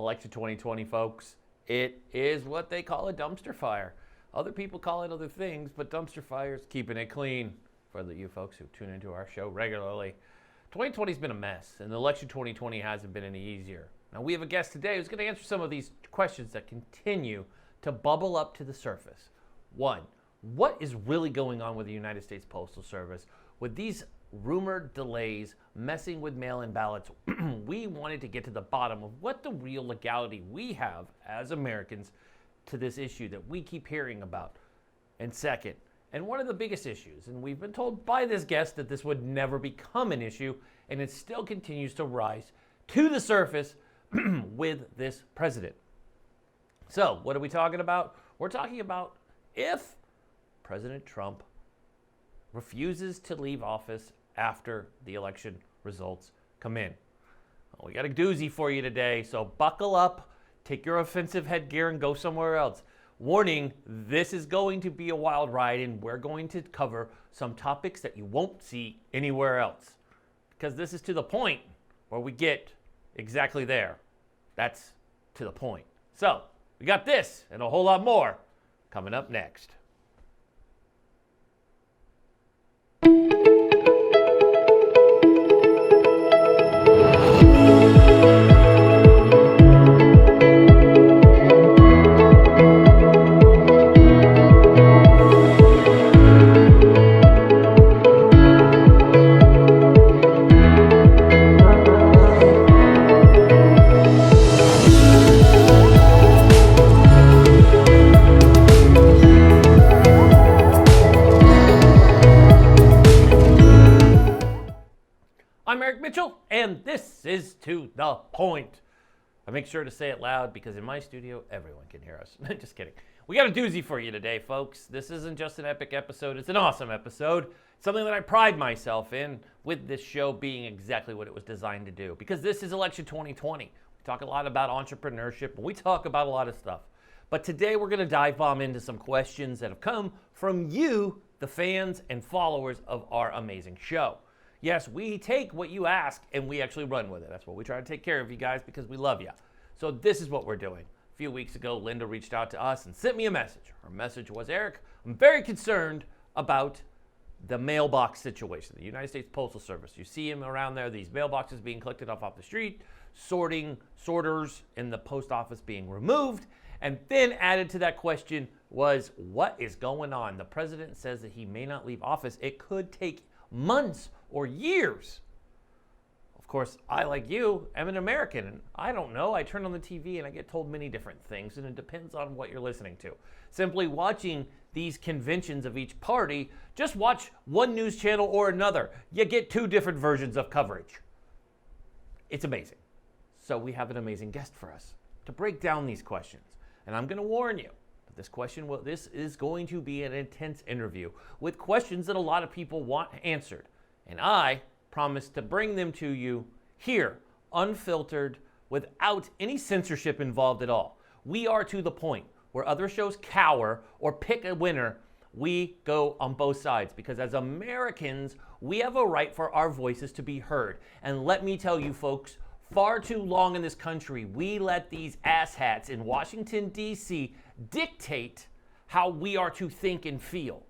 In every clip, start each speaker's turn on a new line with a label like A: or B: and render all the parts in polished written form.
A: Election 2020, folks. It is what they call a dumpster fire. Other people call it other things, but dumpster fire is keeping it clean for you folks who tune into our show regularly. 2020 has been a mess, and the election 2020 hasn't been any easier. Now, we have a guest today who's going to answer some of these questions that continue to bubble up to the surface. One, what is really going on with the United States Postal Service with these rumored delays messing with mail-in ballots? We wanted to get to the bottom of what the real legality we have as Americans to this issue that we keep hearing about. And second, and one of the biggest issues, and we've been told by this guest that this would never become an issue, and it still continues to rise to the surface with this president. So, what are we talking about? We're talking about if President Trump refuses to leave office after the election results come in. Well, we got a doozy for you today, so buckle up, take your offensive headgear, and go somewhere else. Warning, this is going to be a wild ride, and we're going to cover some topics that you won't see anywhere else. Because this is to the point where we get exactly there. That's to the point. So, we got this and a whole lot more coming up next. And this is To The Point. I make sure to say it loud because in my studio, everyone can hear us. Just kidding. We got a doozy for you today, folks. This isn't just an epic episode. It's an awesome episode. Something that I pride myself in with this show being exactly what it was designed to do. Because this is election 2020. We talk a lot about entrepreneurship, and we talk about a lot of stuff. But today we're going to dive bomb into some questions that have come from you, the fans and followers of our amazing show. Yes, we take what you ask and we actually run with it. That's what we try to take care of you guys because we love you. So this is what we're doing. A few weeks ago, Linda reached out to us and sent me a message. Her message was, Eric, I'm very concerned about the mailbox situation. The United States Postal Service. You see them around there, these mailboxes being collected off the street, sorters in the post office being removed. And then added to that question was, what is going on? The president says that he may not leave office. It could take months or years. Of course, I, like you, am an American, and I don't know. I turn on the TV and I get told many different things, and it depends on what you're listening to. Simply watching these conventions of each party, just watch one news channel or another. You get two different versions of coverage. It's amazing. So we have an amazing guest for us to break down these questions. And I'm going to warn you, this is going to be an intense interview with questions that a lot of people want answered. And I promise to bring them to you here, unfiltered, without any censorship involved at all. We are to the point where other shows cower or pick a winner. We go on both sides because as Americans, we have a right for our voices to be heard. And let me tell you, folks, far too long in this country, we let these asshats in Washington, D.C. dictate how we are to think and feel.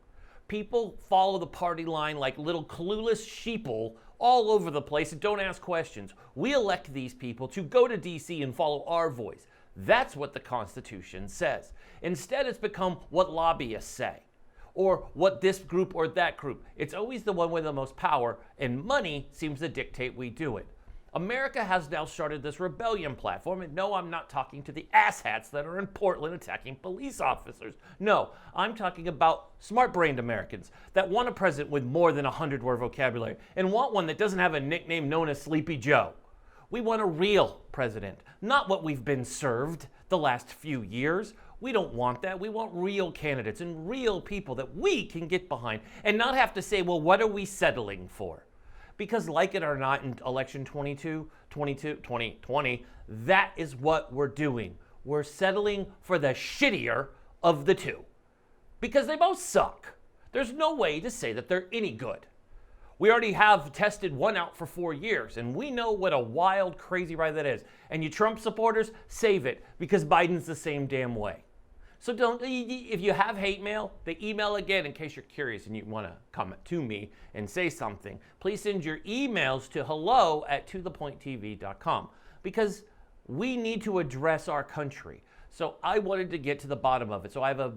A: People follow the party line like little clueless sheeple all over the place and don't ask questions. We elect these people to go to D.C. and follow our voice. That's what the Constitution says. Instead, it's become what lobbyists say or what this group or that group. It's always the one with the most power, and money seems to dictate we do it. America has now started this rebellion platform, and no, I'm not talking to the asshats that are in Portland attacking police officers. No, I'm talking about smart-brained Americans that want a president with more than 100-word vocabulary and want one that doesn't have a nickname known as Sleepy Joe. We want a real president, not what we've been served the last few years. We don't want that. We want real candidates and real people that we can get behind and not have to say, well, what are we settling for? Because like it or not, in election 2020, that is what we're doing. We're settling for the shittier of the two. Because they both suck. There's no way to say that they're any good. We already have tested one out for 4 years, and we know what a wild, crazy ride that is. And you Trump supporters, save it, because Biden's the same damn way. So don't, if you have hate mail, the email again, in case you're curious and you want to comment to me and say something, please send your emails to hello@tothepointtv.com, because we need to address our country. So I wanted to get to the bottom of it. So I have a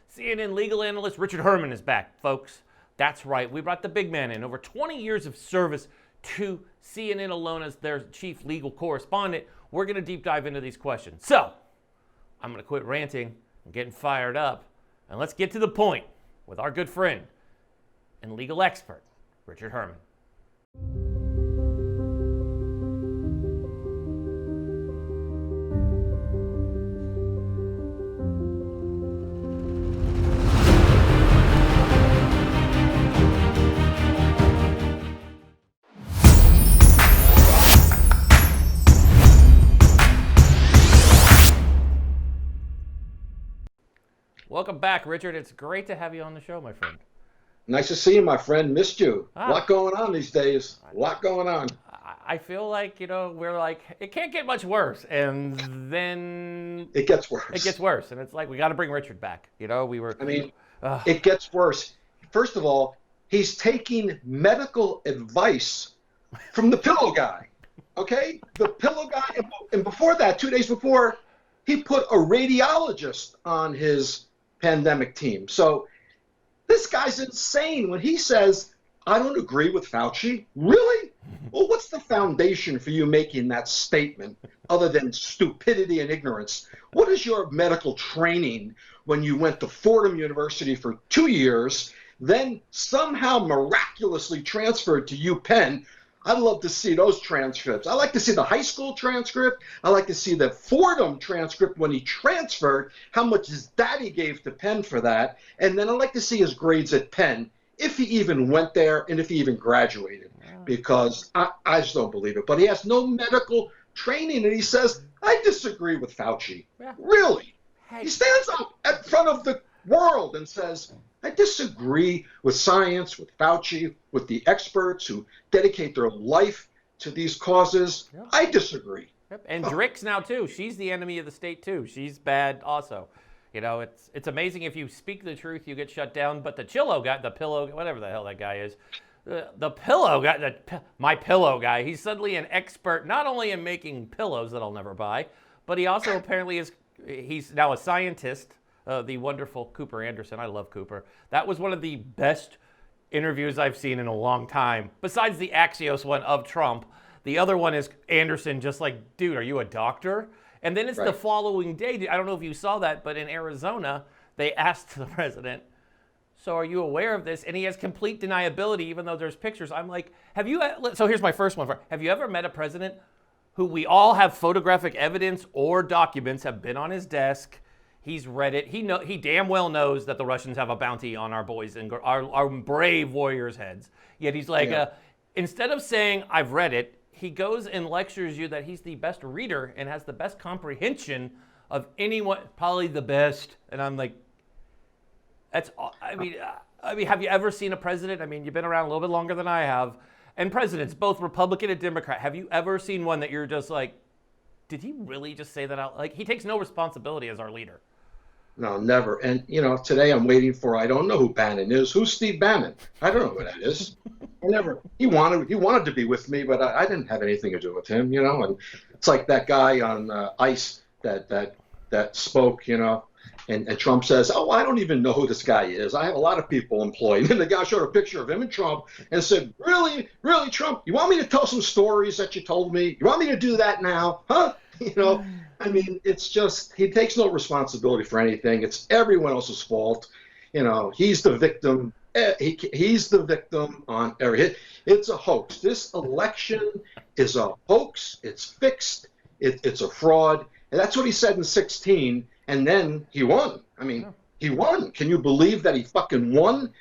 A: CNN legal analyst, Richard Herman, is back, folks. That's right. We brought the big man in. Over 20 years of service to CNN alone as their chief legal correspondent. We're going to deep dive into these questions. So I'm going to quit ranting and getting fired up, and let's get to the point with our good friend and legal expert, Richard Herman. Welcome back, Richard. It's great to have you on the show, my friend.
B: Nice to see you, my friend. Missed you. A lot going on these days. A lot going on.
A: I feel like, we're like, it can't get much worse. And then
B: it gets worse.
A: It gets worse. And it's like, we got to bring Richard back.
B: It gets worse. First of all, he's taking medical advice from the pillow guy. Okay? The pillow guy. And before that, 2 days before, he put a radiologist on his pandemic team. So this guy's insane when he says, I don't agree with Fauci. Really? Well, what's the foundation for you making that statement other than stupidity and ignorance? What is your medical training when you went to Fordham University for 2 years, then somehow miraculously transferred to UPenn? I'd love to see those transcripts. I like to see the high school transcript. I like to see the Fordham transcript when he transferred, how much his daddy gave to Penn for that. And then I'd like to see his grades at Penn, if he even went there and if he even graduated, because I just don't believe it. But he has no medical training, and he says, I disagree with Fauci. Yeah. Really? Hey. He stands up in front of the world and says, I disagree with science, with Fauci, with the experts who dedicate their life to these causes. Yep. I disagree.
A: Yep. And Drix now, too. She's the enemy of the state, too. She's bad also. It's amazing. If you speak the truth, you get shut down. But the pillow guy, whatever the hell that guy is, the pillow guy, my pillow guy, he's suddenly an expert not only in making pillows that I'll never buy, but he also apparently he's now a scientist. The wonderful Cooper Anderson. I love Cooper. That was one of the best interviews I've seen in a long time. Besides the Axios one of Trump, the other one is Anderson just like, dude, are you a doctor? And then it's the following day. I don't know if you saw that, but in Arizona, they asked the president, so are you aware of this? And he has complete deniability, even though there's pictures. I'm like, so here's my first one. Have you ever met a president who we all have photographic evidence or documents have been on his desk? He's read it. He damn well knows that the Russians have a bounty on our boys and our brave warriors' heads. Yet he's like, instead of saying, I've read it, he goes and lectures you that he's the best reader and has the best comprehension of anyone, probably the best. And I'm like, have you ever seen a president? I mean, you've been around a little bit longer than I have. And presidents, both Republican and Democrat, have you ever seen one that you're just like, did he really just say that out? Like, he takes no responsibility as our leader.
B: No, never. And, today I'm waiting for, I don't know who Bannon is. Who's Steve Bannon? I don't know who that is. He wanted to be with me, but I didn't have anything to do with him, and it's like that guy on ICE that spoke, and Trump says, oh, I don't even know who this guy is. I have a lot of people employed. And the guy showed a picture of him and Trump and said, really, Trump, you want me to tell some stories that you told me? You want me to do that now? Huh? It's just, he takes no responsibility for anything. It's everyone else's fault. He's the victim. He's the victim on every. It's a hoax. This election is a hoax. It's fixed. It's a fraud. And that's what he said in 2016. And then he won. He won. Can you believe that he fucking won?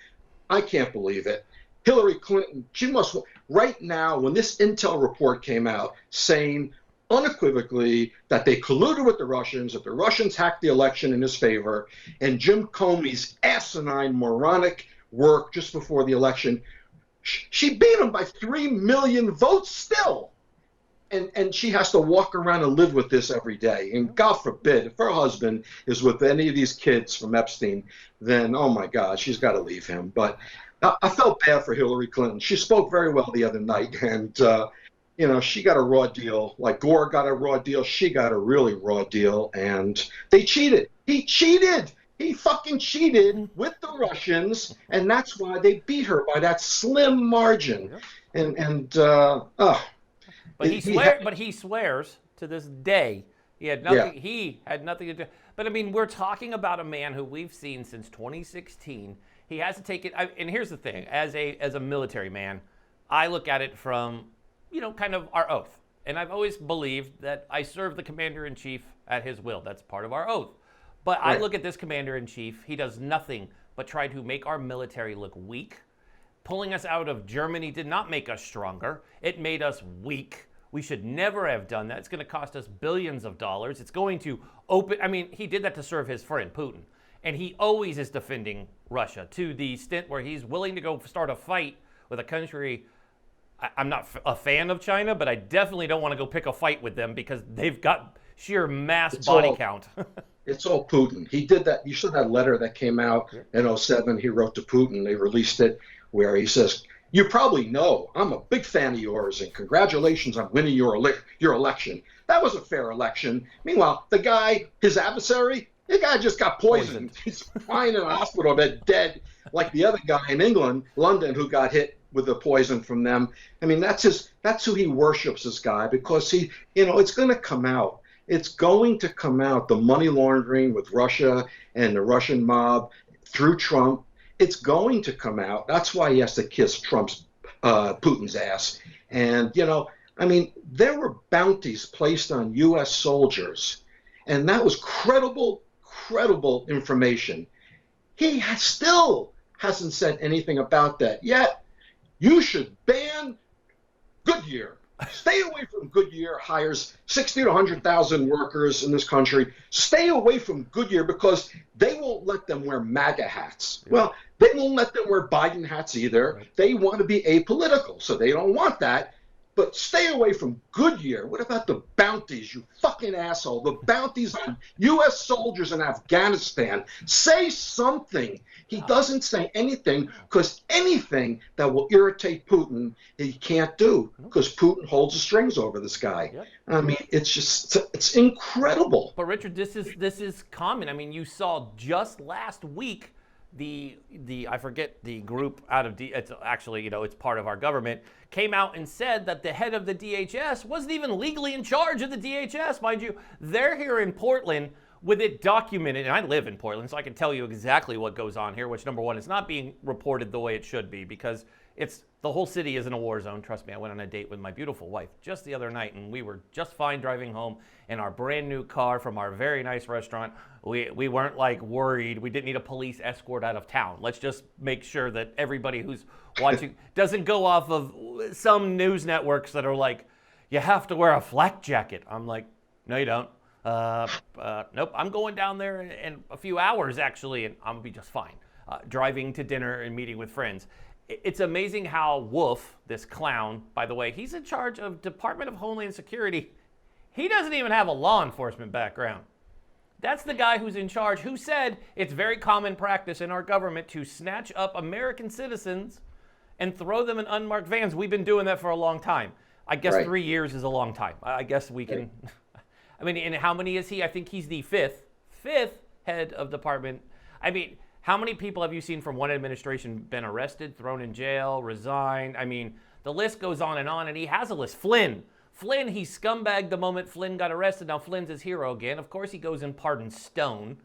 B: I can't believe it. Hillary Clinton, she must. Right now, when this intel report came out saying unequivocally that they colluded with the Russians, that the Russians hacked the election in his favor, and Jim Comey's asinine, moronic work just before the election, She beat him by 3 million votes still. And she has to walk around and live with this every day. And God forbid, if her husband is with any of these kids from Epstein, then, oh my God, she's got to leave him. But I felt bad for Hillary Clinton. She spoke very well the other night. And, she got a raw deal. Like Gore got a raw deal. She got a really raw deal. And they cheated. He cheated. He fucking cheated with the Russians. And that's why they beat her by that slim margin.
A: But he swears to this day he had nothing. Yeah. He had nothing to do. But I mean, we're talking about a man who we've seen since 2016. He has to take it. And here's the thing: as a military man, I look at it from, kind of our oath. And I've always believed that I serve the commander in chief at his will. That's part of our oath. But right. I look at this commander in chief. He does nothing but try to make our military look weak. Pulling us out of Germany did not make us stronger. It made us weak. We should never have done that. It's going to cost us billions of dollars. It's going to he did that to serve his friend, Putin. And he always is defending Russia to the extent where he's willing to go start a fight with a country. I'm not a fan of China, but I definitely don't want to go pick a fight with them because they've got sheer mass body count.
B: It's all Putin. He did that. You saw that letter that came out in 2007. He wrote to Putin. They released it where he says, "You probably know I'm a big fan of yours, and congratulations on winning your election. That was a fair election." Meanwhile, the guy, his adversary, the guy just got poisoned. He's lying in a hospital bed, dead, like the other guy in England, London, who got hit with the poison from them. I mean, that's who he worships, this guy, because it's going to come out. It's going to come out, the money laundering with Russia and the Russian mob through Trump. It's going to come out. That's why he has to kiss Putin's ass. And, there were bounties placed on U.S. soldiers, and that was credible information. He still hasn't said anything about that yet. You should ban Goodyear. Stay away from Goodyear. Hires 60 to 100,000 workers in this country. Stay away from Goodyear because they won't let them wear MAGA hats. Yeah. Well, they won't let them wear Biden hats either. Right. They want to be apolitical, so they don't want that. But stay away from Goodyear. What about the bounties, you fucking asshole? The bounties on U.S. soldiers in Afghanistan. Say something. He doesn't say anything because anything that will irritate Putin, he can't do because Putin holds the strings over this guy. Yep. I mean, it's incredible.
A: But Richard, this is common. I mean, you saw just last week the I forget the group out of it's actually it's part of our government came out and said that the head of the DHS wasn't even legally in charge of the DHS, mind you. They're here in Portland with it documented, and I live in Portland, so I can tell you exactly what goes on here, which number one is not being reported the way it should be because the whole city is in a war zone. Trust me, I went on a date with my beautiful wife just the other night, and we were just fine driving home in our brand new car from our very nice restaurant. We weren't worried. We didn't need a police escort out of town. Let's just make sure that everybody who's watching doesn't go off of some news networks that are like, you have to wear a flak jacket. I'm like, no, you don't. Nope, I'm going down there in a few hours actually, and I'm gonna be just fine. Driving to dinner and meeting with friends. It's amazing how Wolf, this clown, by the way, he's in charge of Department of Homeland Security. He doesn't even have a law enforcement background. That's the guy who's in charge, who said it's very common practice in our government to snatch up American citizens and throw them in unmarked vans. We've been doing that for a long time. I guess 3 years is a long time. I guess we can. I mean, and how many is he? I think he's the fifth head of department. I mean, how many people have you seen from one administration been arrested, thrown in jail, resigned? I mean, the list goes on, and he has a list. Flynn, he scumbagged the moment Flynn got arrested. Now Flynn's his hero again. Of course he goes and pardons Stone.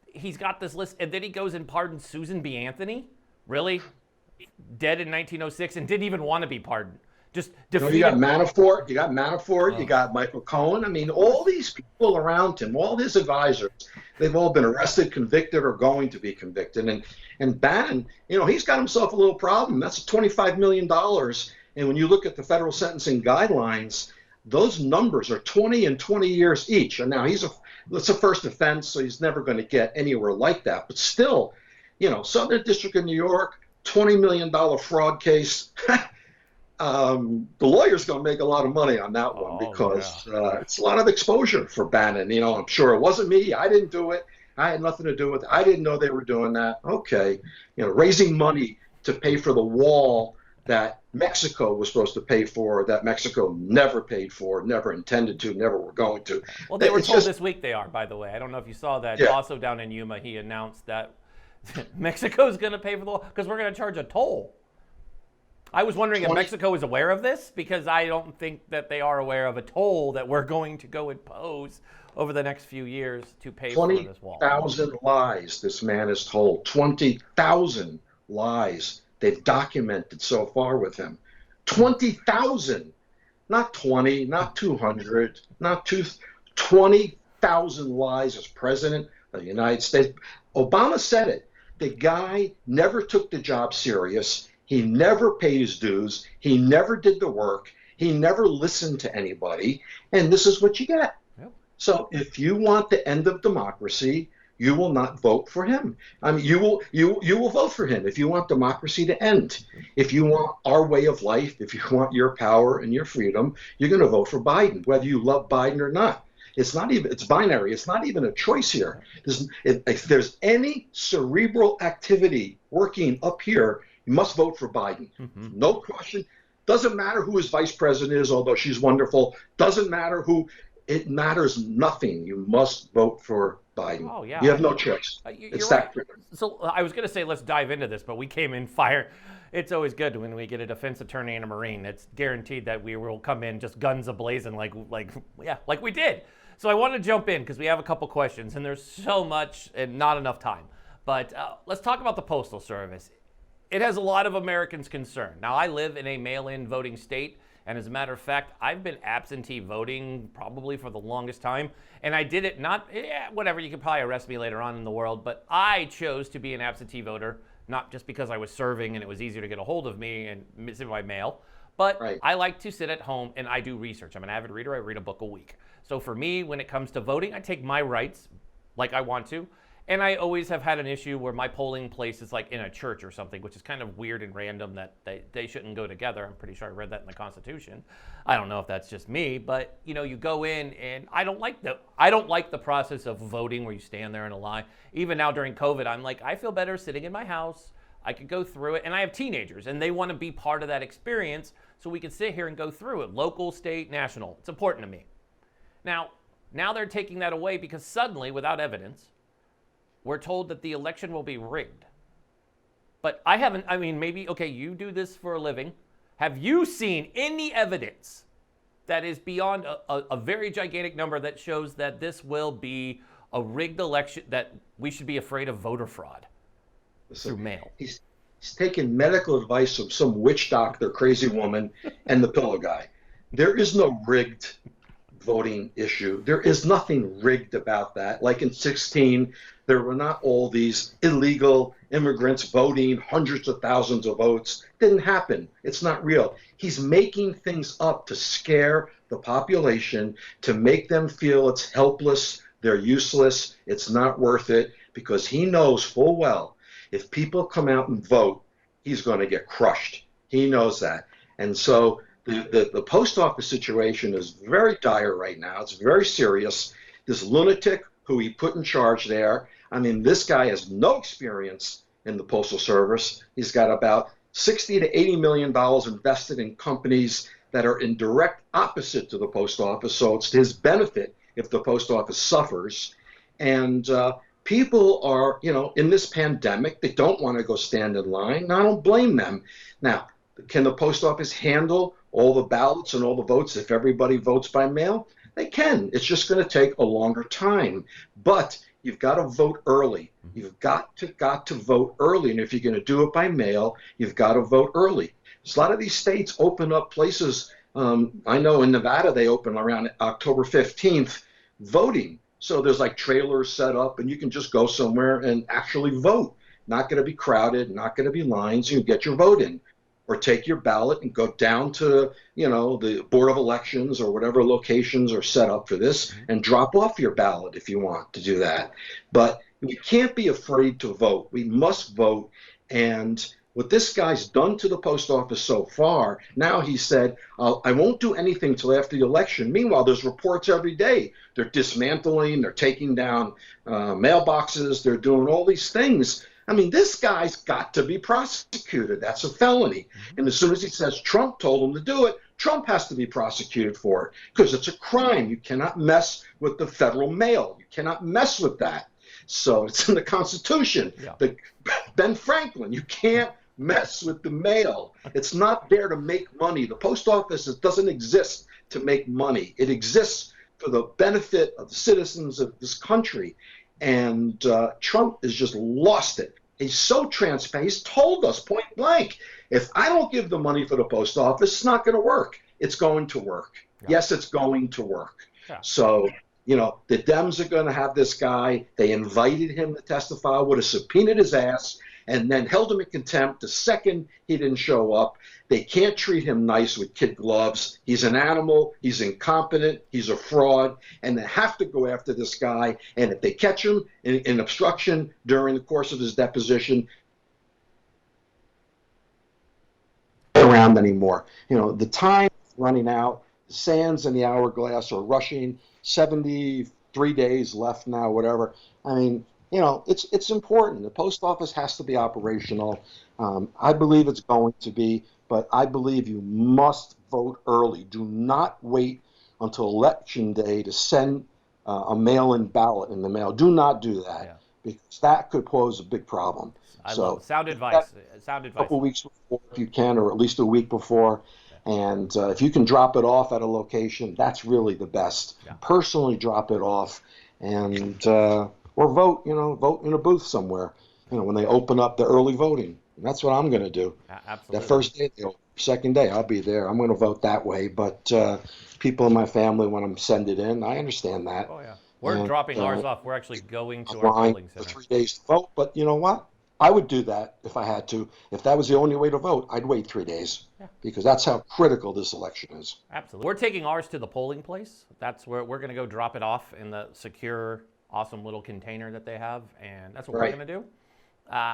A: He's got this list, and then he goes and pardons Susan B. Anthony? Really? Dead in 1906 and didn't even want to be pardoned. Just defeated.
B: You got Manafort, you got Michael Cohen. I mean, all these people around him, all his advisors, they've all been arrested, convicted, or going to be convicted. And Bannon, he's got himself a little problem. That's $25 million. And when you look at the federal sentencing guidelines, those numbers are 20 and 20 years each. And now it's a first offense, so he's never going to get anywhere like that. But still, Southern District of New York, $20 million fraud case. The lawyer's going to make a lot of money on that one because it's a lot of exposure for Bannon. You know, I'm sure it wasn't me. I didn't do it. I had nothing to do with it. I didn't know they were doing that. Okay. You know, raising money to pay for the wall that Mexico was supposed to pay for, that Mexico never paid for, never intended to, never were going to.
A: Well, they were told this week they are, by the way. I don't know if you saw that.
B: Yeah.
A: Also down in Yuma, he announced that Mexico's going to pay for the wall because we're going to charge a toll. I was wondering if Mexico is aware of this, because I don't think that they are aware of a toll that we're going to go impose over the next few years to pay for this wall.
B: 20,000 lies this man is told. 20,000 lies they've documented so far with him. 20,000, not 20, not 200, not 20,000 lies as president of the United States. Obama said it. The guy never took the job serious. He never paid his dues. He never did the work. He never listened to anybody. And this is what you get. Yep. So if you want the end of democracy, you will not vote for him. I mean, you will vote for him if you want democracy to end. If you want our way of life, if you want your power and your freedom, you're going to vote for Biden, whether you love Biden or not. It's not even, it's binary. It's not even a choice here. If there's any cerebral activity working up here, you must vote for Biden. Mm-hmm. No question. Doesn't matter who his vice president is, although she's wonderful. Doesn't matter who. It matters nothing. You must vote for Biden.
A: Oh, yeah.
B: You have no choice. It's that
A: right. So I was going to say let's dive into this, but we came in fire. It's always good when we get a defense attorney and a Marine. It's guaranteed that we will come in just guns a-blazing like we did. So I want to jump in because we have a couple questions, and there's so much and not enough time. But let's talk about the Postal Service. It has a lot of Americans concerned. Now, I live in a mail-in voting state, and as a matter of fact, I've been absentee voting probably for the longest time, and I did it whatever, you could probably arrest me later on in the world, but I chose to be an absentee voter, not just because I was serving and it was easier to get a hold of me and send by mail, but right. I like to sit at home and I do research. I'm an avid reader. I read a book a week. So for me, when it comes to voting, I take my rights like I want to. And I always have had an issue where my polling place is like in a church or something, which is kind of weird and random that they shouldn't go together. I'm pretty sure I read that in the Constitution. I don't know if that's just me, but you go in and I don't like the process of voting where you stand there in a line. Even now during COVID, I'm like, I feel better sitting in my house. I could go through it, and I have teenagers and they want to be part of that experience, so we can sit here and go through it, local, state, national. It's important to me. Now they're taking that away because suddenly, without evidence, we're told that the election will be rigged. But you do this for a living. Have you seen any evidence that is beyond a very gigantic number that shows that this will be a rigged election, that we should be afraid of voter fraud through mail?
B: He's taken medical advice from some witch doctor, crazy woman, and the pillow guy. There is no rigged voting issue. There is nothing rigged about that. Like in 2016, there were not all these illegal immigrants voting hundreds of thousands of votes. Didn't happen. It's not real. He's making things up to scare the population, to make them feel it's helpless, they're useless, it's not worth it, because he knows full well if people come out and vote, he's going to get crushed. He knows that. And so the post office situation is very dire right now. It's very serious. This lunatic who he put in charge there, I mean, this guy has no experience in the Postal Service. He's got about $60 to $80 million invested in companies that are in direct opposite to the post office. So it's to his benefit if the post office suffers. And people are, in this pandemic, they don't want to go stand in line. And I don't blame them. Now, can the post office handle all the ballots and all the votes if everybody votes by mail? They can. It's just going to take a longer time. But you've got to vote early. You've got to vote early. And if you're going to do it by mail, you've got to vote early. So a lot of these states open up places. I know in Nevada, they open around October 15th voting. So there's like trailers set up and you can just go somewhere and actually vote. Not going to be crowded, not going to be lines. You can get your vote in. Or take your ballot and go down to, the Board of Elections or whatever locations are set up for this and drop off your ballot if you want to do that. But we can't be afraid to vote. We must vote. And what this guy's done to the post office so far. Now he said, I won't do anything till after the election. Meanwhile, there's reports every day. They're dismantling, they're taking down mailboxes, they're doing all these things. I mean, this guy's got to be prosecuted. That's a felony. And as soon as he says Trump told him to do it, Trump has to be prosecuted for it because it's a crime. You cannot mess with the federal mail. You cannot mess with that. So it's in the Constitution. Yeah. Ben Franklin, you can't mess with the mail. It's not there to make money. The post office doesn't exist to make money. It exists for the benefit of the citizens of this country. And Trump has just lost it. He's so transparent. He's told us point blank, if I don't give the money for the post office, it's not going to work. It's going to work. Yeah. Yes, it's going to work. Yeah. So, you know, the Dems are going to have this guy. They invited him to testify, would have subpoenaed his ass, and then held him in contempt the second he didn't show up. They can't treat him nice with kid gloves. He's an animal. He's incompetent. He's a fraud. And they have to go after this guy. And if they catch him in obstruction during the course of his deposition, around anymore. You know, the time is running out. The sands in the hourglass are rushing. 73 days left now, whatever. I mean, you know, it's important. The post office has to be operational. I believe it's going to be, but I believe you must vote early. Do not wait until Election Day to send a mail-in ballot in the mail. Do not do that because that could pose a big problem.
A: I love sound advice. Sound advice.
B: A couple weeks before if you can, or at least a week before. And if you can drop it off at a location, that's really the best. Yeah. Personally drop it off and or vote, you know, vote in a booth somewhere, you know, when they open up the early voting. And that's what I'm going to do.
A: Absolutely.
B: The first day, the second day, I'll be there. I'm going to vote that way. But people in my family want to send it in. I understand that.
A: Oh, yeah. We're dropping ours off. We're actually going to our polling center.
B: For 3 days to vote. But you know what? I would do that if I had to. If that was the only way to vote, I'd wait 3 days because that's how critical this election is.
A: Absolutely. We're taking ours to the polling place. That's where we're going to go drop it off in the secure, awesome little container that they have, and that's what we're going to do.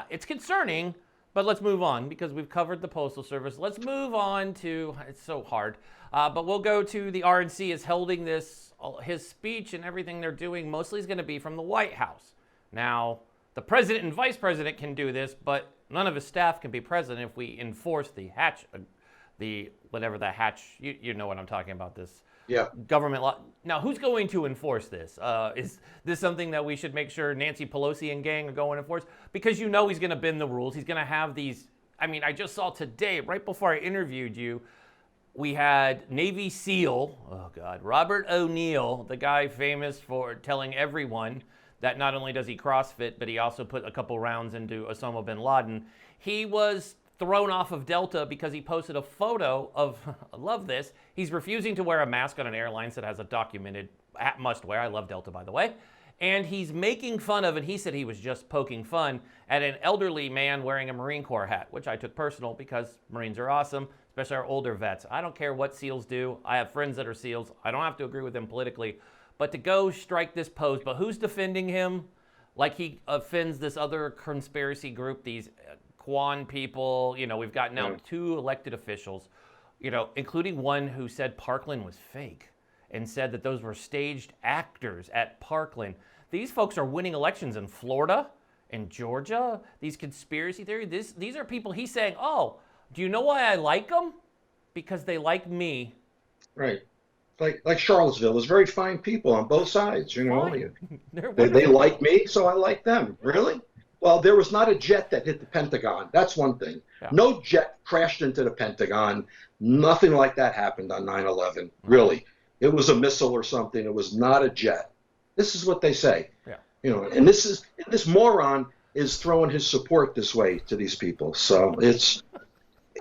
A: It's concerning, but let's move on because we've covered the Postal Service. Let's move on to, it's so hard, but we'll go to the RNC is holding this, his speech and everything they're doing mostly is going to be from the White House. Now, the president and vice president can do this, but none of his staff can be president if we enforce the hatch, whatever the hatch, you know what I'm talking about, this government law. Now, who's going to enforce this? Is this something that we should make sure Nancy Pelosi and gang are going to enforce? Because you know he's going to bend the rules. He's going to have these, I mean, I just saw today, right before I interviewed you, we had Navy SEAL, oh God, Robert O'Neill, the guy famous for telling everyone that not only does he CrossFit, but he also put a couple rounds into Osama bin Laden. He was thrown off of Delta because he posted a photo of, I love this, he's refusing to wear a mask on an airline that has a documented must wear. I love Delta, by the way. And he's making fun of, and he said he was just poking fun at an elderly man wearing a Marine Corps hat, which I took personal because Marines are awesome, especially our older vets. I don't care what SEALs do. I have friends that are SEALs. I don't have to agree with them politically. But to go strike this pose, but who's defending him? Like he offends this other conspiracy group, these Kwan people. You know, we've got now 2 elected officials, you know, including one who said Parkland was fake and said that those were staged actors at Parkland. These folks are winning elections in Florida and Georgia. These conspiracy theories, these are people he's saying, oh, do you know why I like them? Because they like me.
B: Right. Like Charlottesville, there's very fine people on both sides, you know. They like me, so I like them. Really? Well, there was not a jet that hit the Pentagon. That's one thing. Yeah. No jet crashed into the Pentagon. Nothing like that happened on 9/11. Really. It was a missile or something. It was not a jet. This is what they say. Yeah. You know, and this moron is throwing his support this way to these people. So it's,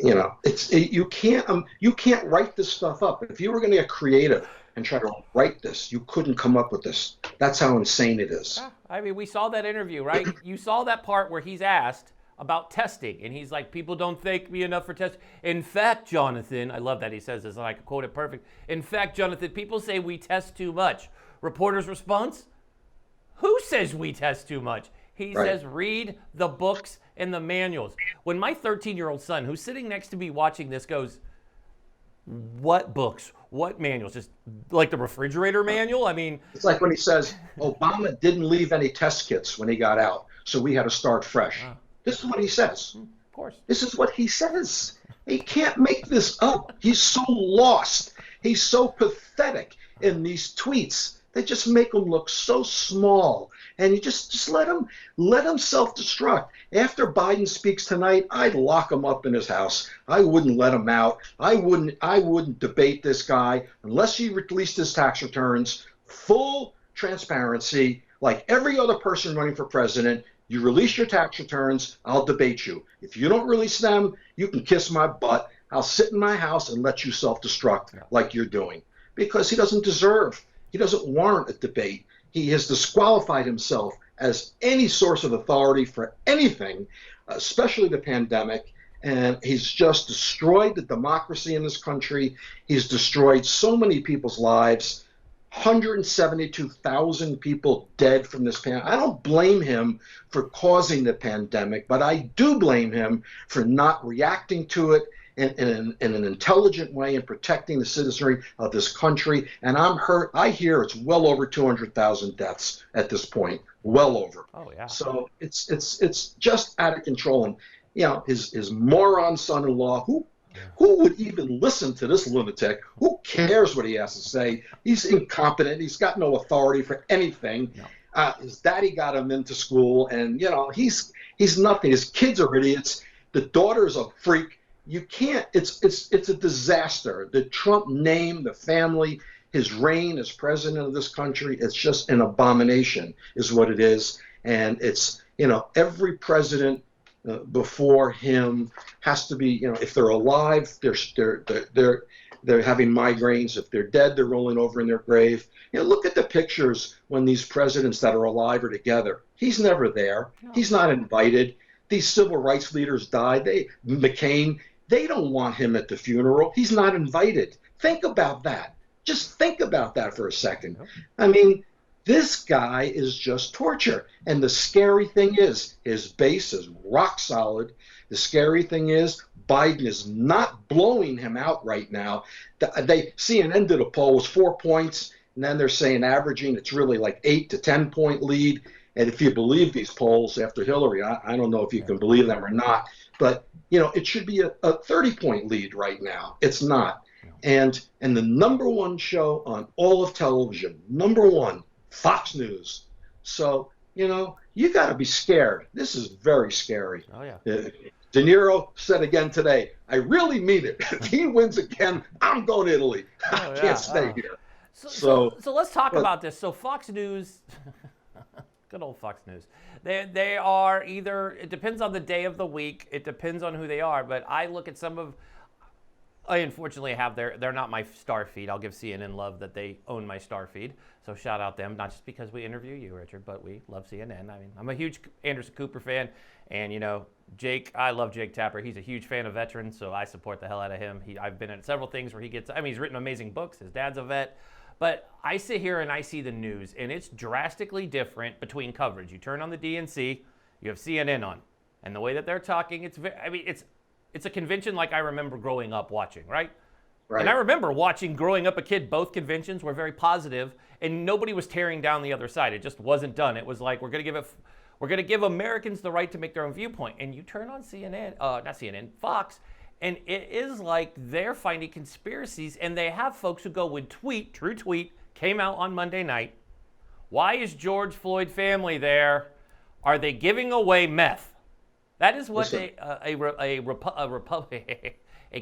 B: you know, you can't write this stuff up. If you were going to get creative and try to write this, you couldn't come up with this. That's how insane it is.
A: Yeah, I mean, we saw that interview, right? You saw that part where he's asked about testing, and he's like, people don't thank me enough for testing. In fact, Jonathan, I love that he says this, and I can quote it perfect. In fact, Jonathan, people say we test too much. Reporter's response, who says we test too much? He
B: Right.
A: says, read the books and the manuals. When my 13-year-old son, who's sitting next to me watching this, goes, what books? What manuals? Just like the refrigerator manual? I mean,
B: It's like when he says Obama didn't leave any test kits when he got out, so we had to start fresh. This is what he says.
A: of course.
B: This is what he says. He can't make this up. He's so lost. He's so pathetic in these tweets. They just make him look so small. And you just let him self-destruct. After Biden speaks tonight, I'd lock him up in his house. I wouldn't let him out. I wouldn't debate this guy unless he released his tax returns, full transparency, like every other person running for president. You release your tax returns, I'll debate you. If you don't release them, you can kiss my butt. I'll sit in my house and let you self-destruct like you're doing. Because he doesn't warrant a debate. He has disqualified himself as any source of authority for anything, especially the pandemic. And he's just destroyed the democracy in this country. He's destroyed so many people's lives. 172,000 people dead from this pandemic. I don't blame him for causing the pandemic, but I do blame him for not reacting to it in an intelligent way and protecting the citizenry of this country. And I'm hurt. I hear it's well over 200,000 deaths at this point, well over.
A: Oh yeah.
B: So it's just out of control. And his moron son-in-law, who would even listen to this lunatic? Who cares what he has to say? He's incompetent. He's got no authority for anything. No. His daddy got him into school, and he's nothing. His kids are idiots. The daughter's a freak. You can't. It's a disaster. The Trump name, the family, his reign as president of this country, it's just an abomination, is what it is. And it's every president before him has to be, if they're alive, they're having migraines. If they're dead, they're rolling over in their grave. Look at the pictures when these presidents that are alive are together. He's never there. No. He's not invited. These civil rights leaders died. McCain, they don't want him at the funeral. He's not invited. Think about that. Just think about that for a second. I mean, this guy is just torture. And the scary thing is, his base is rock solid. The scary thing is, Biden is not blowing him out right now. CNN did a poll, it was 4 points, and then they're saying averaging, it's really like 8 to 10 point lead. And if you believe these polls after Hillary, I don't know if you can believe them or not, but it should be a 30-point lead right now. It's not. And the number one show on all of television, number one, Fox News. So, you got to be scared. This is very scary.
A: Oh, yeah.
B: De Niro said again today, I really mean it. If he wins again, I'm going to Italy. I can't stay here.
A: So let's talk about this. So Fox News, good old Fox News. They are either, it depends on the day of the week. It depends on who they are. But I look at I unfortunately have they're not my star feed. I'll give CNN love that they own my star feed. So shout out them, not just because we interview you, Richard, but we love CNN. I mean, I'm a huge Anderson Cooper fan. And, Jake, I love Jake Tapper. He's a huge fan of veterans, so I support the hell out of him. I've been in several things where he's written amazing books. His dad's a vet. But I sit here and I see the news, and it's drastically different between coverage. You turn on the DNC, you have CNN on. And the way that they're talking, it's a convention like I remember growing up watching, right? Right. And I remember watching growing up a kid, both conventions were very positive, and nobody was tearing down the other side. It just wasn't done. It was like, we're going to give Americans the right to make their own viewpoint. And you turn on Fox, and it is like they're finding conspiracies, and they have folks who go with True Tweet, came out on Monday night. Why is George Floyd family there? Are they giving away meth? That is what a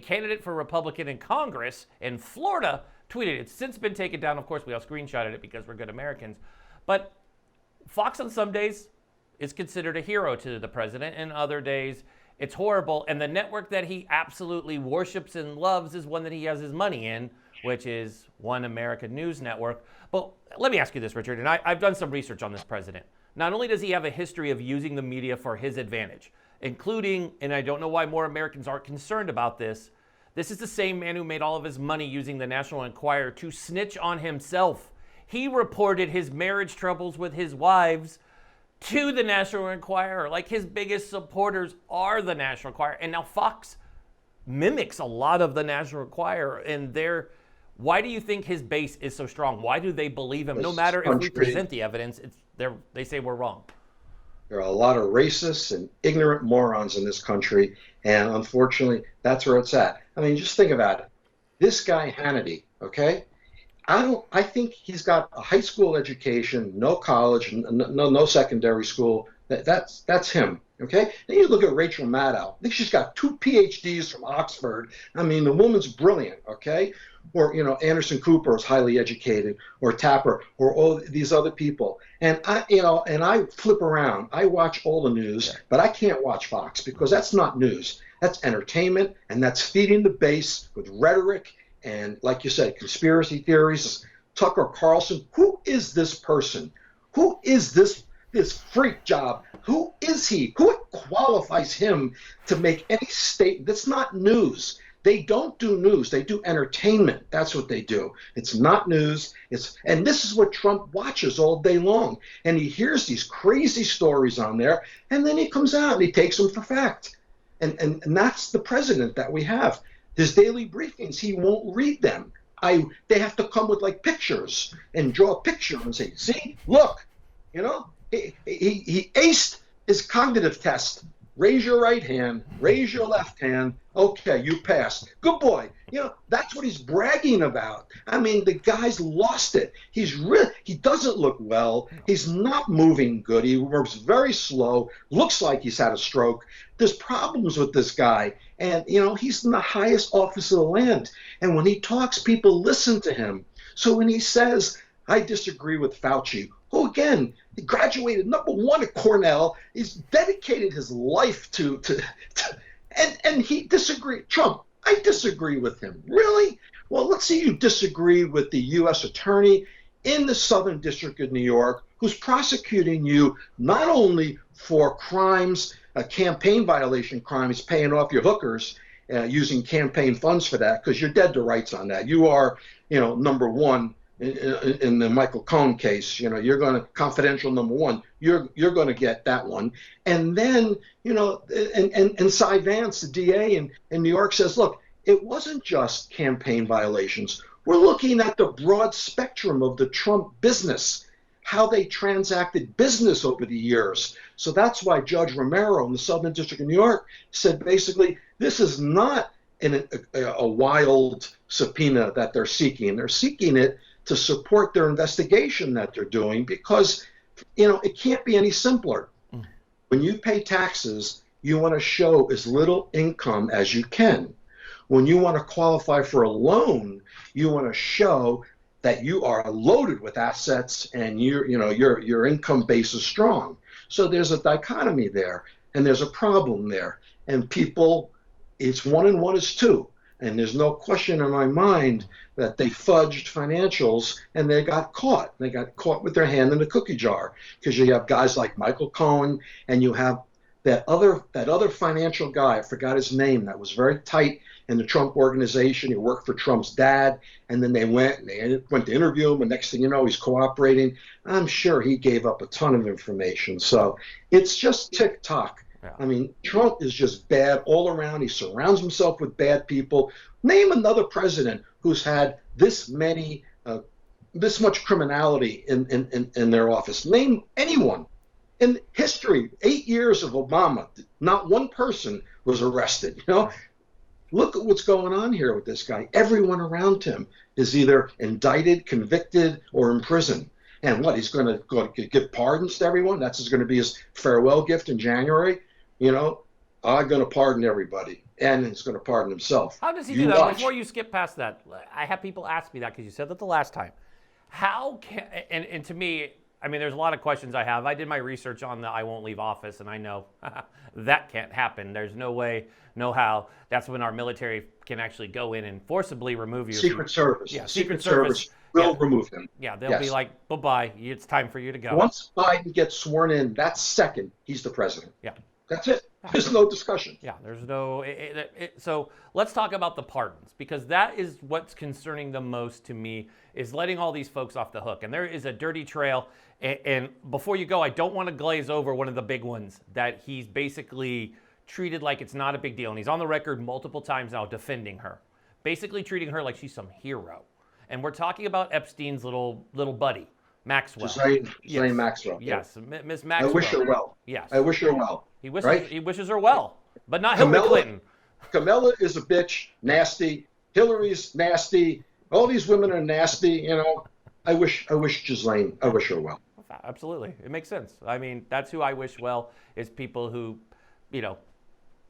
A: candidate for Republican in Congress in Florida tweeted. It's since been taken down. Of course, we all screenshotted it because we're good Americans. But Fox on some days is considered a hero to the president, and other days it's horrible. And the network that he absolutely worships and loves is one that he has his money in, which is One American News Network. But let me ask you this, Richard, and I've done some research on this president. Not only does he have a history of using the media for his advantage, including, and I don't know why more Americans aren't concerned about this is the same man who made all of his money using the National Enquirer to snitch on himself. He reported his marriage troubles with his wives to the National Enquirer. Like, his biggest supporters are the National Enquirer. And now Fox mimics a lot of the National Enquirer. And why do you think his base is so strong? Why do they believe him? No matter if we present the evidence, they say we're wrong.
B: There are a lot of racists and ignorant morons in this country, and unfortunately, that's where it's at. I mean, just think about it. This guy Hannity, okay? I think he's got a high school education, no college, no secondary school. That's him, okay? Then you look at Rachel Maddow. I think she's got 2 PhDs from Oxford. I mean, the woman's brilliant, okay? Or, Anderson Cooper is highly educated, or Tapper, or all these other people. And I flip around. I watch all the news, but I can't watch Fox because that's not news. That's entertainment, and that's feeding the base with rhetoric and, like you said, conspiracy theories. Tucker Carlson, who is this person? Who is this freak job? Who is he? Who qualifies him to make any statement? That's not news. They don't do news. They do entertainment. That's what they do. It's not news. And this is what Trump watches all day long. And he hears these crazy stories on there, and then he comes out and he takes them for fact. And that's the president that we have. His daily briefings, he won't read them. They have to come with like pictures and draw a picture and say, see, look, he aced his cognitive test. Raise your right hand, raise your left hand. Okay, you passed. Good boy. That's what he's bragging about. I mean, the guy's lost it. He doesn't look well. He's not moving good. He moves very slow. Looks like he's had a stroke. There's problems with this guy. And, he's in the highest office of the land. And when he talks, people listen to him. So when he says, I disagree with Fauci, who, again, he graduated #1 at Cornell. He's dedicated his life to and he disagreed. Trump, I disagree with him. Really? Well, let's see you disagree with the U.S. attorney in the Southern District of New York, who's prosecuting you not only for crimes, campaign violation crimes, paying off your hookers, using campaign funds for that, because you're dead to rights on that. You are, #1. In the Michael Cohen case, you're going to confidential #1. You're going to get that one, and then and Cy Vance, the DA in New York, says, look, it wasn't just campaign violations. We're looking at the broad spectrum of the Trump business, how they transacted business over the years. So that's why Judge Romero in the Southern District of New York said basically this is not a wild subpoena that they're seeking. They're seeking it to support their investigation that they're doing because, it can't be any simpler. When you pay taxes, you want to show as little income as you can. When you want to qualify for a loan, you want to show that you are loaded with assets and your income base is strong. So there's a dichotomy there, and there's a problem there. And people, it's 1 and 1 is 2. And there's no question in my mind that they fudged financials and they got caught. They got caught with their hand in the cookie jar because you have guys like Michael Cohen and you have that other financial guy, I forgot his name, that was very tight in the Trump organization. He worked for Trump's dad, and then they went to interview him, and next thing you know, he's cooperating. I'm sure he gave up a ton of information. So it's just tick-tock. Yeah. I mean, Trump is just bad all around. He surrounds himself with bad people. Name another president who's had this much criminality in their office. Name anyone. In history, 8 years of Obama, not one person was arrested. Look at what's going on here with this guy. Everyone around him is either indicted, convicted, or in prison. And what, he's going to give pardons to everyone? That's going to be his farewell gift in January? I'm going to pardon everybody. And he's going to pardon himself.
A: How does he do that? Watch. Before you skip past that, I have people ask me that because you said that the last time. How can, and to me, I mean, there's a lot of questions I have. I did my research on the I won't leave office, and I know that can't happen. There's no way, no how. That's when our military can actually go in and forcibly remove you.
B: Secret Service.
A: Yeah,
B: Secret Service will remove him.
A: Yeah, they'll be like, bye-bye, it's time for you to go.
B: Once Biden gets sworn in, that second, he's the president.
A: Yeah.
B: That's it. There's no discussion.
A: Yeah, there's no. So let's talk about the pardons, because that is what's concerning the most to me, is letting all these folks off the hook. And there is a dirty trail. And before you go, I don't want to glaze over one of the big ones that he's basically treated like it's not a big deal. And he's on the record multiple times now defending her, basically treating her like she's some hero. And we're talking about Epstein's little buddy, Maxwell.
B: Ghislaine Maxwell.
A: Yes, Miss Maxwell.
B: I wish her well.
A: Yes.
B: I wish her well.
A: He wishes her well, but not Hillary Clinton.
B: Camilla is a bitch, nasty. Hillary's nasty. All these women are nasty. I wish Ghislaine. I wish her well.
A: Absolutely, it makes sense. I mean, that's who I wish well, is people who,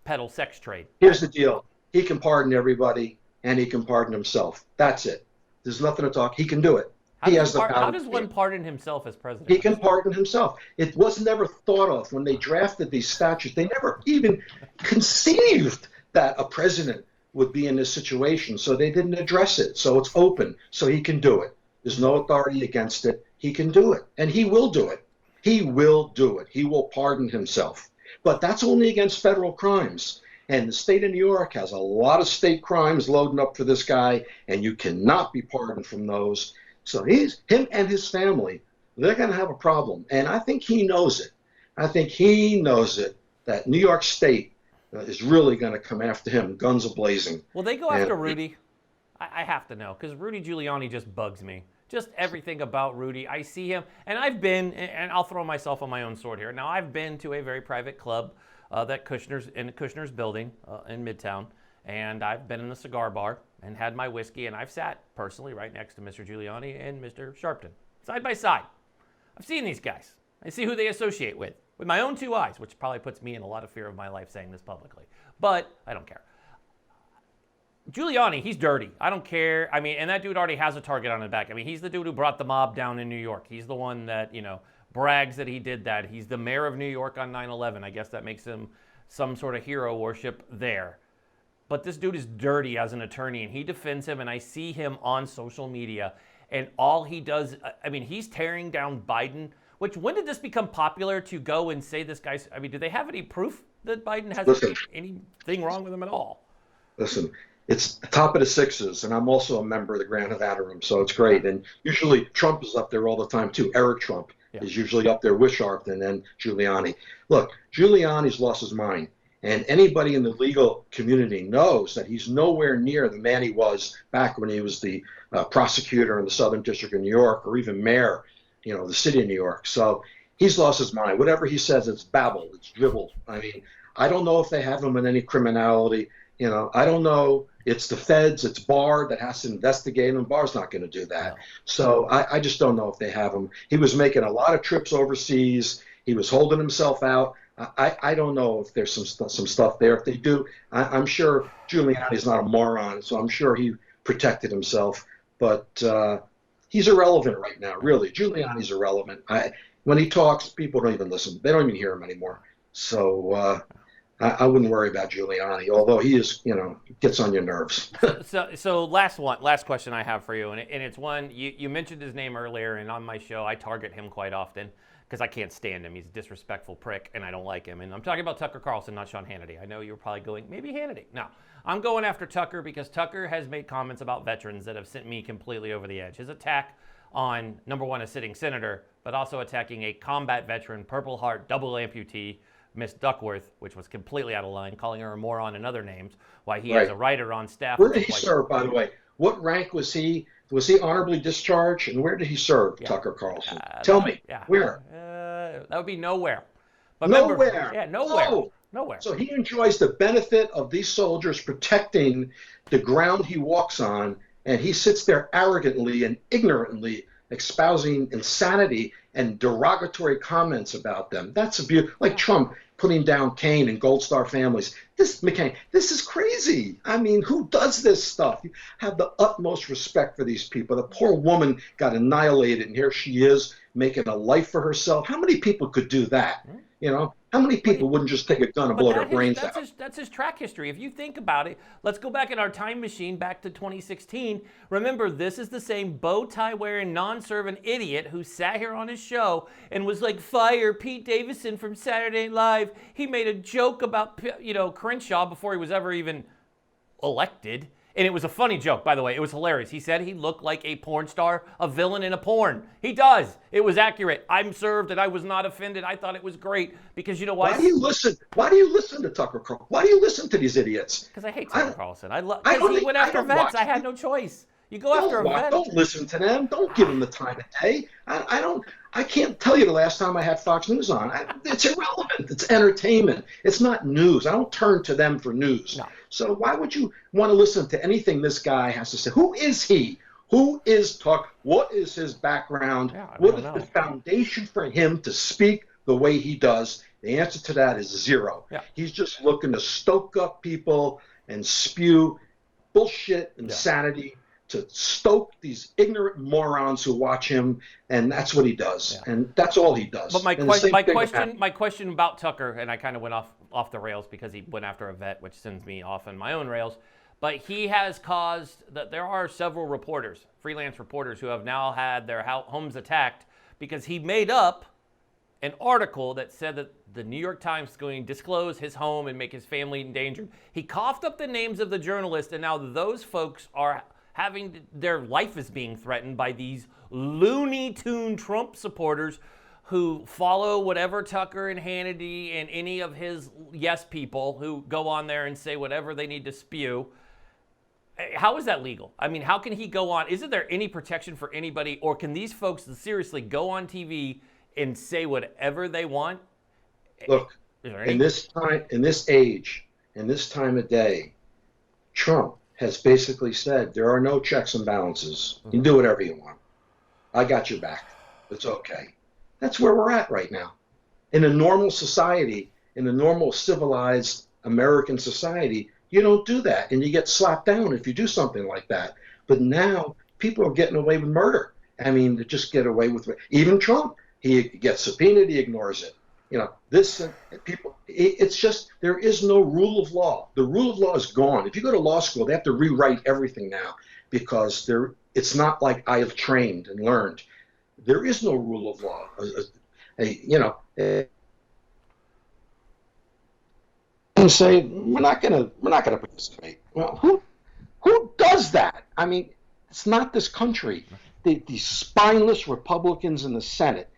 A: peddle sex trade.
B: Here's the deal: he can pardon everybody, and he can pardon himself. That's it. There's nothing to talk. He can do it. He has the power.
A: How does one pardon himself as president?
B: He can pardon himself. It was never thought of when they drafted these statutes. They never even conceived that a president would be in this situation, so they didn't address it. So it's open, so he can do it. There's no authority against it. He can do it, and he will do it. He will do it. He will pardon himself. But that's only against federal crimes. And the state of New York has a lot of state crimes loading up for this guy, and you cannot be pardoned from those. So him and his family, they're going to have a problem. And I think he knows it. I think he knows it, that New York State is really going to come after him, guns a-blazing.
A: Will they go after Rudy? I have to know, because Rudy Giuliani just bugs me. Just everything about Rudy. I see him, and and I'll throw myself on my own sword here. Now, I've been to a very private club that Kushner's building in Midtown, and I've been in the cigar bar and had my whiskey, and I've sat personally right next to Mr. Giuliani and Mr. Sharpton, side by side. I've seen these guys. I see who they associate with my own two eyes, which probably puts me in a lot of fear of my life saying this publicly. But I don't care. Giuliani, he's dirty. I don't care. I mean, and that dude already has a target on his back. I mean, he's the dude who brought the mob down in New York. He's the one that, brags that he did that. He's the mayor of New York on 9/11. I guess that makes him some sort of hero worship there. But this dude is dirty as an attorney, and he defends him, and I see him on social media, and all he does, he's tearing down Biden, which, when did this become popular to go and say this guy's, do they have any proof that Biden has anything wrong with him at all?
B: Listen, it's the top of the sixes, and I'm also a member of the Grand Nevada Room, so it's great. And usually Trump is up there all the time, too. Eric Trump is usually up there with Sharpton and Giuliani. Look, Giuliani's lost his mind. And anybody in the legal community knows that he's nowhere near the man he was back when he was the prosecutor in the Southern District of New York, or even mayor, the city of New York. So he's lost his mind. Whatever he says, it's babble, it's dribble. I don't know if they have him in any criminality. I don't know. It's the feds, it's Barr that has to investigate him. Barr's not going to do that. So I just don't know if they have him. He was making a lot of trips overseas. He was holding himself out. I don't know if there's some stuff there. If they do, I'm sure Giuliani's not a moron, so I'm sure he protected himself. But he's irrelevant right now, really. Giuliani's irrelevant. When he talks, people don't even listen. They don't even hear him anymore. So I wouldn't worry about Giuliani, although he is, gets on your nerves.
A: So last question I have for you, and it's one, you mentioned his name earlier, and on my show I target him quite often, because I can't stand him. He's a disrespectful prick, and I don't like him. And I'm talking about Tucker Carlson, not Sean Hannity. I know you're probably going, maybe Hannity. No, I'm going after Tucker, because Tucker has made comments about veterans that have sent me completely over the edge. His attack on, number one, a sitting senator, but also attacking a combat veteran, Purple Heart, double amputee, Miss Duckworth, which was completely out of line, calling her a moron and other names, why he has a writer on staff.
B: Where did he serve, by the way? What rank was he? Was he honorably discharged? And where did he serve, Tucker Carlson? Tell me. Where?
A: That would be nowhere. But
B: nowhere.
A: Yeah, nowhere.
B: Oh.
A: Nowhere.
B: So he enjoys the benefit of these soldiers protecting the ground he walks on, and he sits there arrogantly and ignorantly espousing insanity and derogatory comments about them. That's abuse, like Trump putting down Cain and Gold Star families. McCain, this is crazy. Who does this stuff? You have the utmost respect for these people. The poor woman got annihilated, and here she is making a life for herself. How many people could do that? How many people wouldn't just take a gun and blow their brains out?
A: That's his track history. If you think about it, let's go back in our time machine back to 2016. Remember, this is the same bow tie wearing, non-serving idiot who sat here on his show and was like, fire Pete Davidson from Saturday Night Live. He made a joke about, Crenshaw before he was ever even elected. And it was a funny joke, by the way. It was hilarious. He said he looked like a porn star, a villain in a porn. He does. It was accurate. I'm served and I was not offended. I thought it was great because you know why?
B: Why do you listen? Why do you listen to Tucker Carlson? Why do you listen to these idiots?
A: Because I hate Tucker Carlson. Because he went after vets. I had no choice. You go after a vet.
B: Don't listen to them. Don't give them the time of day. I can't tell you the last time I had Fox News on. It's irrelevant. It's entertainment. It's not news. I don't turn to them for news.
A: No.
B: So why would you want to listen to anything this guy has to say? Who is he? Who is Tucker? What is his background? What is the foundation for him to speak the way he does? The answer to that is zero.
A: Yeah.
B: He's just looking to stoke up people and spew bullshit, insanity, to stoke these ignorant morons who watch him, and that's what he does, and that's all he does.
A: But my question about Tucker, and I kind of went off the rails because he went after a vet, which sends me off on my own rails. But he has caused that there are several reporters, freelance reporters, who have now had their homes attacked because he made up an article that said that the New York Times is going to disclose his home and make his family endangered. He coughed up the names of the journalists, and now those folks are their life is being threatened by these Looney Tune Trump supporters who follow whatever Tucker and Hannity and any of his yes people who go on there and say whatever they need to spew. How is that legal? I mean, how can he go on? Isn't there any protection for anybody, or can these folks seriously go on TV and say whatever they want?
B: Look, in this age, in this time of day, Trump has basically said there are no checks and balances. You can do whatever you want. I got your back. It's okay. That's where we're at right now. In a normal society, in a normal civilized American society, you don't do that, and you get slapped down if you do something like that. But now people are getting away with murder. I mean, they just get away with it. Even Trump, he gets subpoenaed, he ignores it. It's just, there is no rule of law. The rule of law is gone. If you go to law school, they have to rewrite everything now because it's not like I have trained and learned. There is no rule of law. And say we're not gonna participate. Well, who does that? I mean, it's not this country. The spineless Republicans in the Senate.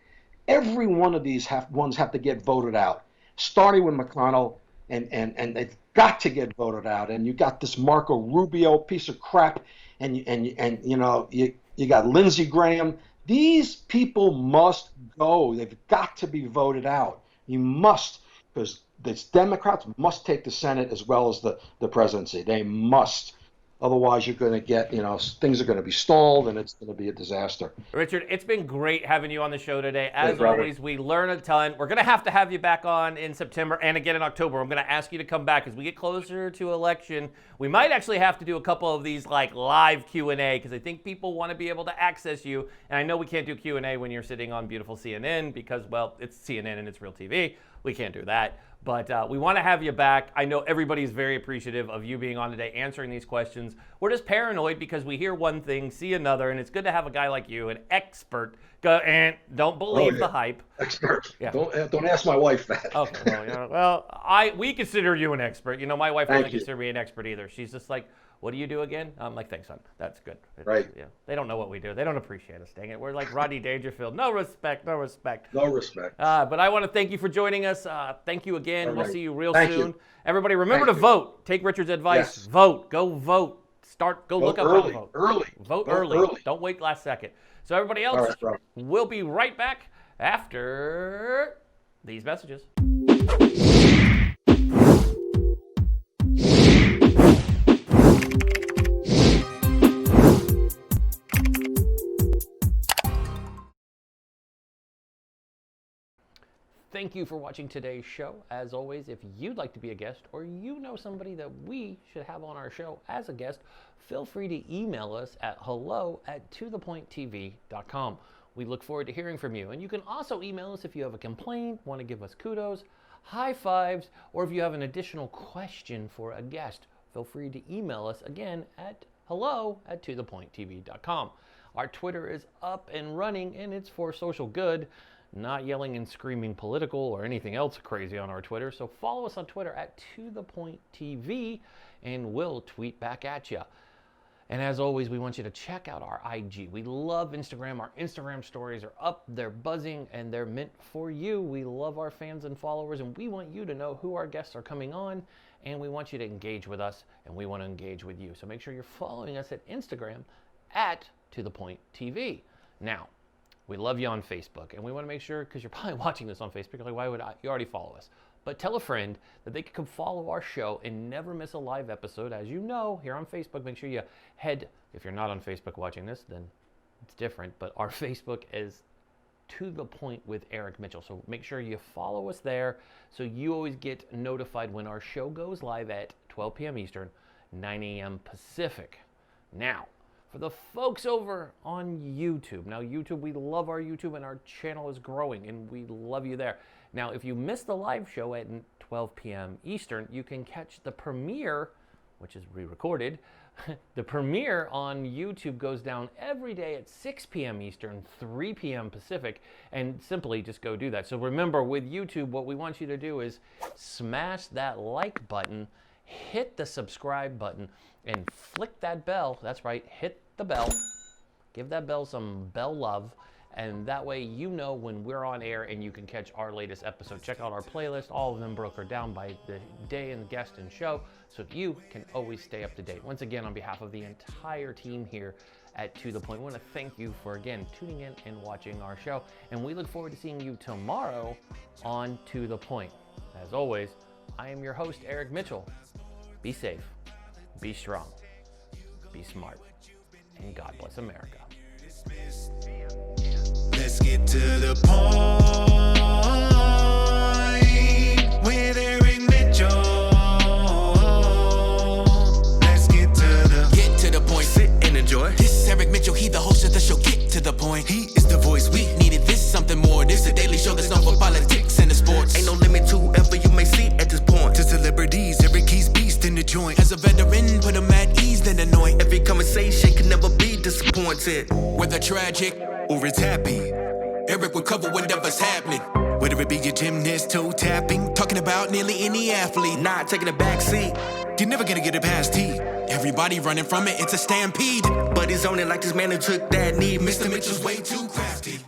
B: Every one of these ones have to get voted out, starting with McConnell, and they've got to get voted out. And you got this Marco Rubio piece of crap, and you got Lindsey Graham. These people must go. They've got to be voted out. You must, because these Democrats must take the Senate as well as the presidency. They must. Otherwise, you're going to get, things are going to be stalled, and it's going to be a disaster.
A: Richard, it's been great having you on the show today. As always, we learn a ton. We're going to have you back on in September and again in October. I'm going to ask you to come back as we get closer to election. We might actually have to do a couple of these live Q&A because I think people want to be able to access you. And I know we can't do Q&A when you're sitting on beautiful CNN because, well, it's CNN and it's real TV. We can't do that. But we want to have you back. I know everybody's very appreciative of you being on today, answering these questions. We're just paranoid because we hear one thing, see another, and it's good to have a guy like you, an expert. Go and don't believe the hype.
B: Expert. Yeah. Don't ask my wife that.
A: Okay. We consider you an expert. My wife doesn't consider me an expert either. She's just like, what do you do again? I'm like, thanks, son. That's good.
B: Right.
A: Yeah. They don't know what we do. They don't appreciate us. Dang it. We're like Rodney Dangerfield. No respect.
B: No respect.
A: But I want to thank you for joining us. Thank you again. Right. We'll see you real soon. Everybody, remember to vote. Take Richard's advice. Yes. Vote. Go vote. Go look up how to vote. Vote early. Don't wait last second. So everybody else, we'll be right back after these messages. Thank you for watching today's show. As always, if you'd like to be a guest or you know somebody that we should have on our show as a guest, feel free to email us at hello@tothepointtv.com. We look forward to hearing from you. And you can also email us if you have a complaint, want to give us kudos, high fives, or if you have an additional question for a guest, feel free to email us again at hello@tothepointtv.com. Our Twitter is up and running, and it's for social good, not yelling and screaming political or anything else crazy on our Twitter. So follow us on Twitter at tothepointtv, and we'll tweet back at you. And as always, we want you to check out our IG. We love Instagram. Our Instagram stories are up, they're buzzing, and they're meant for you. We love our fans and followers, and we want you to know who our guests are coming on, and we want you to engage with us, and we want to engage with you. So make sure you're following us at Instagram at tothepointtv. Now, we love you on Facebook, and we want to make sure, because you're probably watching this on Facebook, you're like, why would I? You already follow us. But tell a friend that they can come follow our show and never miss a live episode. As you know, here on Facebook, make sure you head, if you're not on Facebook watching this, then it's different, but our Facebook is To The Point with Eric Mitchell. So make sure you follow us there so you always get notified when our show goes live at 12 p.m. Eastern, 9 a.m. Pacific. Now, for the folks over on YouTube. Now, YouTube, we love our YouTube, and our channel is growing, and we love you there. Now, if you missed the live show at 12 p.m. Eastern, you can catch the premiere, which is re-recorded. The premiere on YouTube goes down every day at 6 p.m. Eastern, 3 p.m. Pacific, and simply just go do that. So remember, with YouTube, what we want you to do is smash that like button, hit the subscribe button, and flick that bell. That's right, hit the bell. Give that bell some bell love. And that way you know when we're on air and you can catch our latest episode. Check out our playlist. All of them broken down by the day and guest and show, so you can always stay up to date. Once again, on behalf of the entire team here at To The Point, we want to thank you for, again, tuning in and watching our show. And we look forward to seeing you tomorrow on To The Point. As always, I am your host, Eric Mitchell. Be safe, be strong, be smart, and God bless America.
C: Let's get to the point with Eric Mitchell. Let's get to the point. Sit and enjoy. This is Eric Mitchell. He the host of the show. Get to the point. He is the voice. We needed this, something more. This a daily show that's known for politics and the sports. Ain't no limit to whoever you may see at this point. To celebrities, Eric he's beast in the joint. As a veteran, put him at ease, then anoint. Every conversation can never be disappointed. Whether tragic or it's happy, Eric will cover whatever's happening. Whether it be your gymnast, toe tapping, talking about nearly any athlete, not taking a back seat. You're never gonna get it past T. Everybody running from it, it's a stampede. But he's on it like this man who took that knee. Mr. Mitchell's way too crafty.